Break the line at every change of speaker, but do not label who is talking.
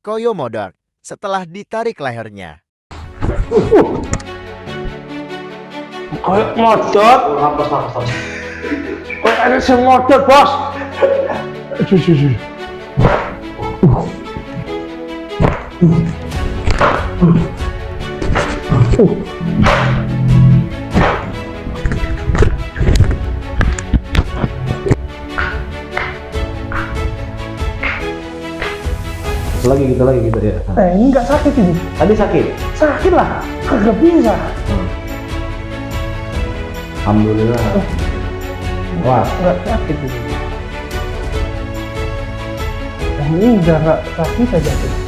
Koyomodok setelah ditarik lehernya.
Kayak modot. Kok ada si modot, bos? Aduh.
Gitu lagi ya.
Ini nggak sakit ini.
Tadi sakit.
Sakit lah. Kagak bisa.
Alhamdulillah. Wah,
Nggak sakit ini. Yang ini udah nggak sakit aja tuh.